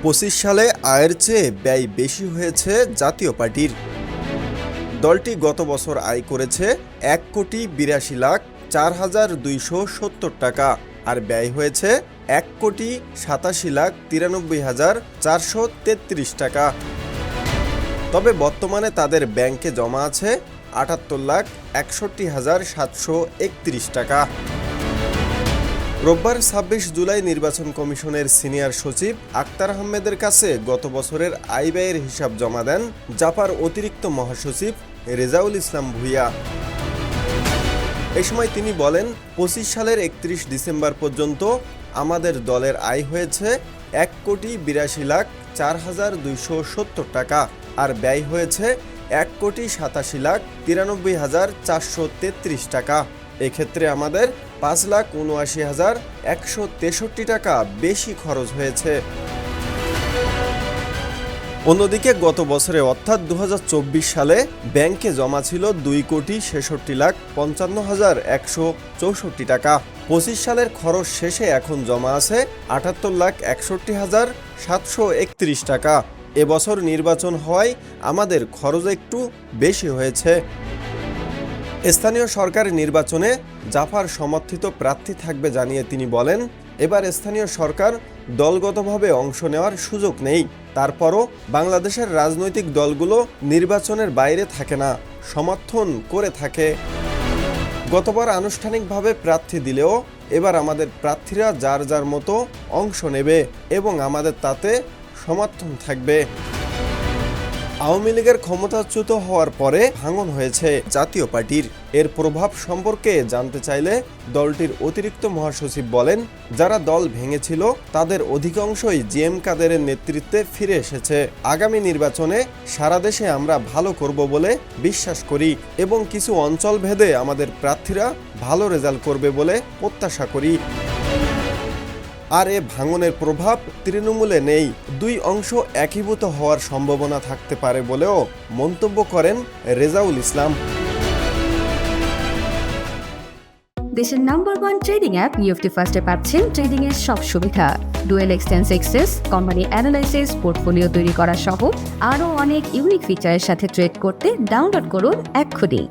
২৫ সালে আয়ের চেয়ে ব্যয় বেশি হয়েছে জাতীয় পার্টির। দলটি গত বছর আয় করেছে ১,৮২,৪,২৭০ টাকা আর ব্যয় হয়েছে ১,৮৭,৯৩,৪৩৩ টাকা। তবে বর্তমানে তাদের ব্যাংকে জমা আছে ৭৮,৬১,৭৩১ টাকা। রোববার ২৬ জুলাই নির্বাচন কমিশনের সিনিয়র সচিব আক্তার আহমেদের কাছে গত বছরের আয় ব্যয়ের হিসাব জমা দেন জাপার অতিরিক্ত মহাসচিব রেজাউল ইসলাম ভূঁইয়া। এ সময় তিনি বলেন, ২৫ সালের ৩১ ডিসেম্বর পর্যন্ত আমাদের দলের আয় হয়েছে ১,৮২,৪,২৭০ টাকা আর ব্যয় হয়েছে ১,৮৭,৯৩,৪৩৩ টাকা। এক্ষেত্রে আমাদের ৫,৭৯,১৬৩ টাকা বেশি খরচ হয়েছে। অন্যদিকে গত বছরে অর্থাৎ ২০২৪ সালে ব্যাংকে জমা ছিল ২,৬৫,৫৫,১৬৪ টাকা। ২৫ সালের খরচ শেষে এখন জমা আছে ৭৮,৬১,৭৩১ টাকা। এবছর নির্বাচন হওয়ায় আমাদের খরচ একটু বেশি হয়েছে। স্থানীয় সরকার নির্বাচনে জাফার সমর্থিত প্রার্থী থাকবে জানিয়ে তিনি বলেন, এবার স্থানীয় সরকার দলগতভাবে অংশ নেওয়ার সুযোগ নেই। তারপরও বাংলাদেশের রাজনৈতিক দলগুলো নির্বাচনের বাইরে থাকে না, সমর্থন করে থাকে। গতবার আনুষ্ঠানিকভাবে প্রার্থী দিলেও এবার আমাদের প্রার্থীরা যার যার মতো অংশ নেবে এবং আমাদের তাতে সমর্থন থাকবে। আওয়ামী লীগের ক্ষমতাচ্যুত হওয়ার পরে ভাঙন হয়েছে জাতীয় পার্টির। এর প্রভাব সম্পর্কে জানতে চাইলে দলটির অতিরিক্ত মহাসচিব বলেন, যারা দল ভেঙেছিল তাদের অধিকাংশই জিএম কাদেরের নেতৃত্বে ফিরে এসেছে। আগামী নির্বাচনে সারা দেশে আমরা ভালো করব বলে বিশ্বাস করি এবং কিছু অঞ্চল ভেদে আমাদের প্রার্থীরা ভালো রেজাল্ট করবে বলে প্রত্যাশা করি। আর এ ভাঙনের প্রভাব তৃণমূলে নেই, দুই অংশ একীভূত হওয়ার সম্ভাবনা থাকতে পারে বলেও মন্তব্য করেন রেজাউল ইসলাম। দেশের নাম্বার 1 ট্রেডিং অ্যাপ নিফটি ফার্স্টে পাচ্ছেন ট্রেডিং এর সব সুবিধা, dual exchange access, company analysis, portfolio তৈরি করা সহ আরও অনেক ইউনিক ফিচারের সাথে ট্রেড করতে ডাউনলোড করুন এক্ষুনি।